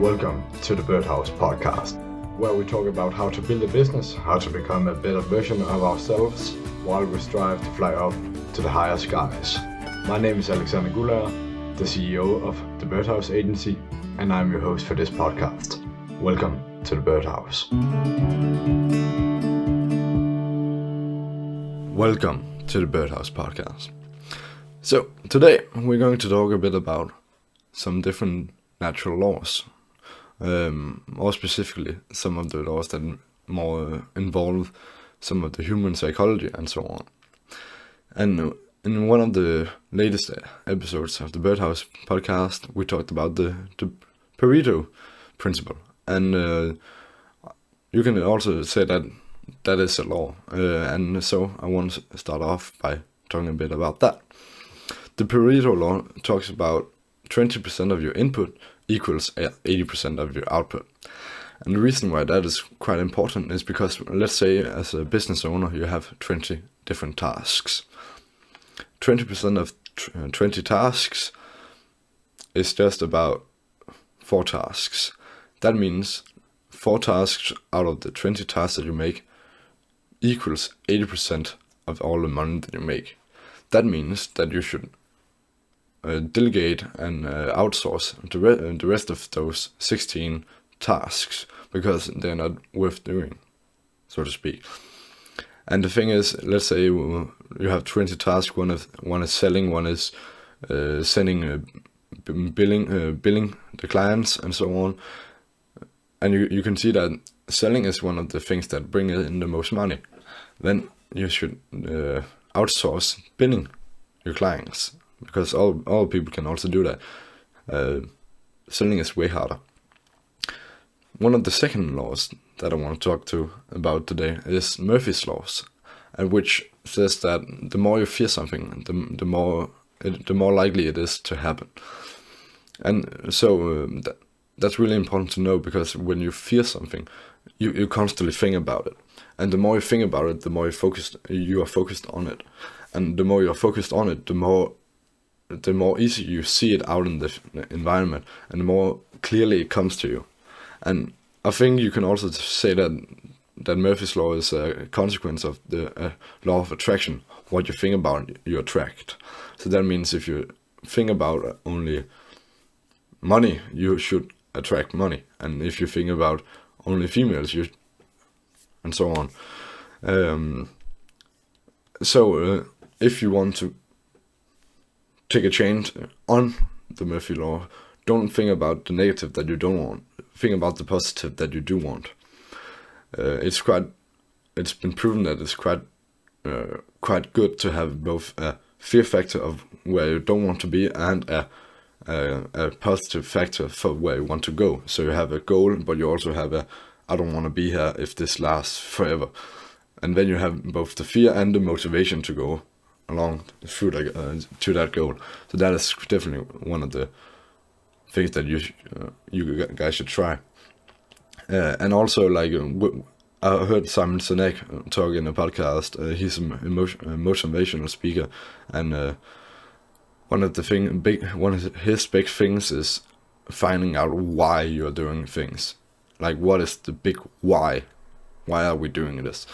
Welcome to the Birdhouse podcast, where we talk about how to build a business, how to become a better version of ourselves, while we strive to fly up to the higher skies. My name is Alexander Guller, the CEO of the Birdhouse Agency, and I'm your host for this podcast. Welcome to the Birdhouse. Welcome to the Birdhouse podcast. So, today we're going to talk a bit about some different natural laws. More specifically, some of the laws that more involve some of the human psychology and so on. And in one of the latest episodes of the Birdhouse podcast, we talked about the Pareto principle. And you can also say that that is a law. And so I want to start off by talking a bit about that. The Pareto Law talks about 20% of your input equals 80% of your output. And the reason why that is quite important is because, let's say, as a business owner, you have 20 different tasks. 20% of 20 tasks is just about 4 tasks. That means 4 tasks out of the 20 tasks that you make equals 80% of all the money that you make. That means that you should delegate and outsource the rest of those 16 tasks because they're not worth doing, so to speak. And the thing is, let's say you have 20 tasks. One is selling, one is sending, billing the clients, and so on. And you can see that selling is one of the things that bring in the most money. Then you should outsource billing your clients, because all people can also do that. Selling is way harder. One of the second laws that I want to talk about today is Murphy's laws, and which says that the more you fear something, the more likely it is to happen. And so that's really important to know, because when you fear something, you constantly think about it, and the more you think about it, the more you are focused on it, and the more you are focused on it, the more easy you see it out in the environment, and the more clearly it comes to you. And I think you can also say that Murphy's law is a consequence of the law of attraction. What you think about, you attract. So that means if you think about only money, you should attract money. And if you think about only females, and so on. So if you want to take a change on the Murphy law, don't think about the negative that you don't want. Think about the positive that you do want. It's been proven that it's quite good to have both a fear factor of where you don't want to be and a positive factor for where you want to go. So you have a goal, but you also have I don't want to be here if this lasts forever. And then you have both the fear and the motivation to go along through to that goal. So that is definitely one of the things that you guys should try. And also, like, I heard Sinek talk in a podcast. He's a motivational speaker, and one of his big things is finding out why you're doing things. Like, what is the big why? Why are we doing this?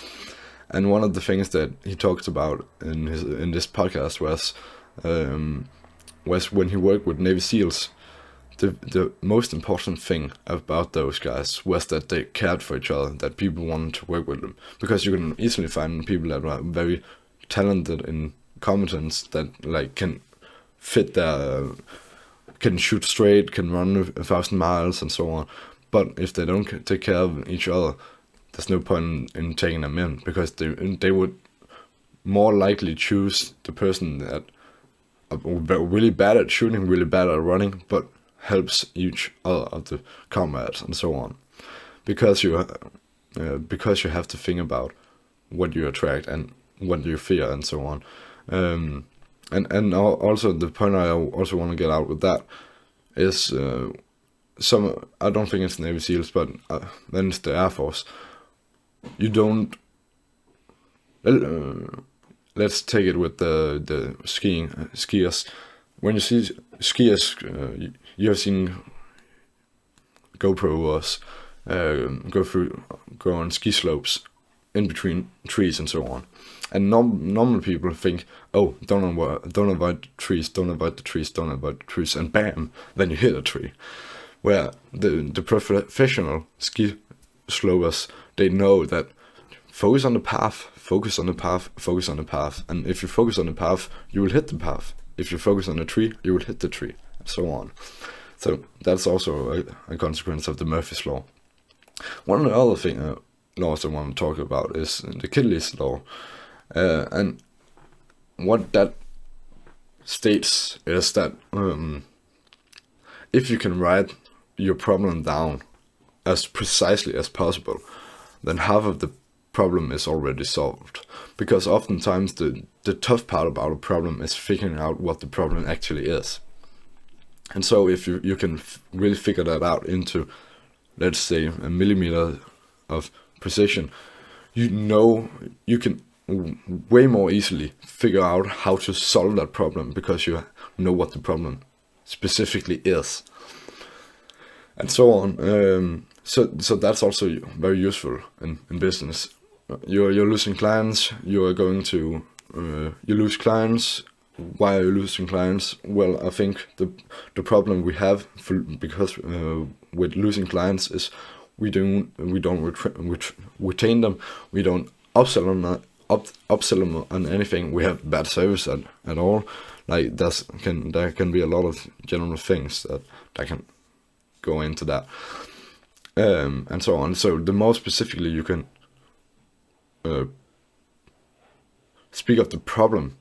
And one of the things that he talked about in this podcast was when he worked with Navy SEALs. The most important thing about those guys was that they cared for each other, that people wanted to work with them. Because you can easily find people that are very talented in competence, that like can shoot straight, can run 1,000 miles and so on. But if they don't take care of each other, there's no point in taking them in, because they would more likely choose the person that are really bad at shooting, really bad at running, but helps each other of the comrades and so on, because you have to think about what you attract and what you fear and so on. And also the point I also want to get out with that is I don't think it's Navy SEALs, but then it's the Air Force. You don't. Let's take it with the skiers. When you see skiers, you have seen GoPro was go on ski slopes in between trees and so on. And normal people think, oh, don't avoid the trees, don't avoid the trees, don't avoid the trees, and bam, then you hit a tree. Where the professional ski slopers, they know that focus on the path, focus on the path, focus on the path. And if you focus on the path, you will hit the path. If you focus on the tree, you will hit the tree, and so on. So that's also a consequence of the Murphy's Law. One of the other laws I want to talk about is the kiddies law. And what that states is that if you can write your problem down as precisely as possible, then half of the problem is already solved. Because oftentimes the tough part about a problem is figuring out what the problem actually is. And so if you can really figure that out into, let's say, a millimeter of precision, you can way more easily figure out how to solve that problem because you know what the problem specifically is, and so on. So that's also very useful in business. You're losing clients. You lose clients. Why are you losing clients? Well, I think the problem we have because with losing clients is we don't retain them. We don't upsell them on anything. We have bad service at all. Like there can be a lot of general things that can go into that, and so on. So the more specifically you can speak of the problem,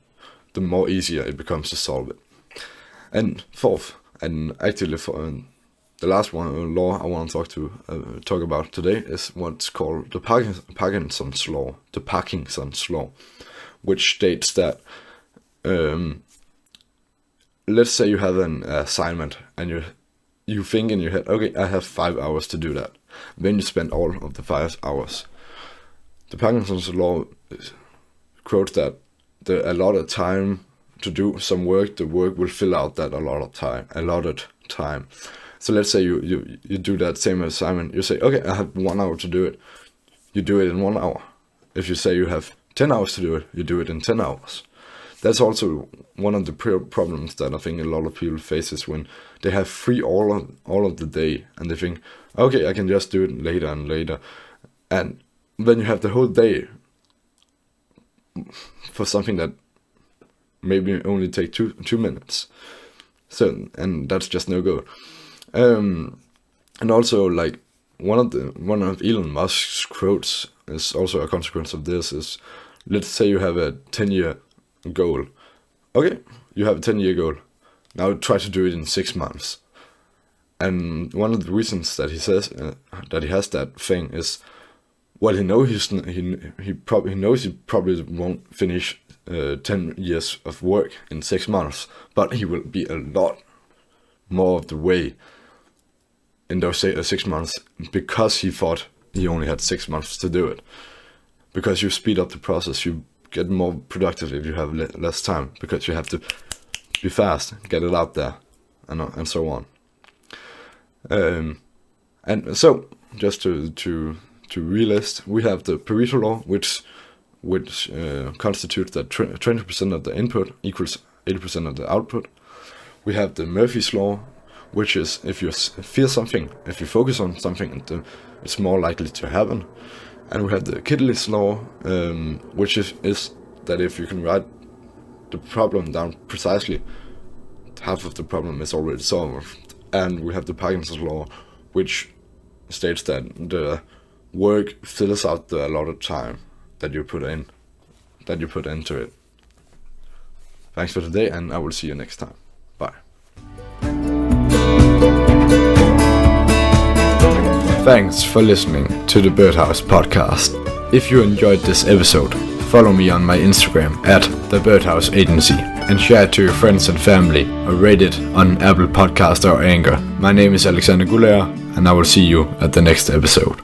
the more easier it becomes to solve it. And fourth, and actually for the last one law I want to talk about today is what's called the Parkinsons Law. The Parkinsons Law, which states that let's say you have an assignment and you think in your head, okay, I have 5 hours to do that. Then you spend all of the 5 hours. The Parkinsons Law quotes that the allotted time to do some work, the work will fill out that allotted time. So let's say you do that same assignment. You say, okay, I have 1 hour to do it. You do it in 1 hour. If you say you have 10 hours to do it, you do it in 10 hours. That's also one of the problems that I think a lot of people faces when they have free all of the day and they think, okay, I can just do it later and later. And then you have the whole day for something that maybe only take two minutes. So, and that's just no good. And also, like, one of Elon Musk's quotes is also a consequence of this is, let's say you have a 10-year goal. Okay, you have a 10-year goal. Now try to do it in 6 months. And one of the reasons that he says that he has that thing is, well, he knows he probably won't finish 10 years of work in 6 months, but he will be a lot more of the way in those 6 months because he thought he only had 6 months to do it. Because you speed up the process, you get more productive if you have less time, because you have to be fast, get it out there, and so on. And so, just to relist, we have the Pareto Law, which constitutes that 20% of the input equals 80% of the output. We have the Murphy's Law, which is if you feel something, if you focus on something, it's more likely to happen. And we have the kiddies law, which is that if you can write the problem down precisely, half of the problem is already solved. And we have the Parkinsons law, which states that the work fills out the allotted time that you put into it. Thanks for today, and I will see you next time. Bye. Thanks for listening to the Birdhouse Podcast. If you enjoyed this episode, follow me on my Instagram @thebirdhouseagency and share it to your friends and family or rate it on Apple Podcast or Anchor. My name is Alexander Gulager, and I will see you at the next episode.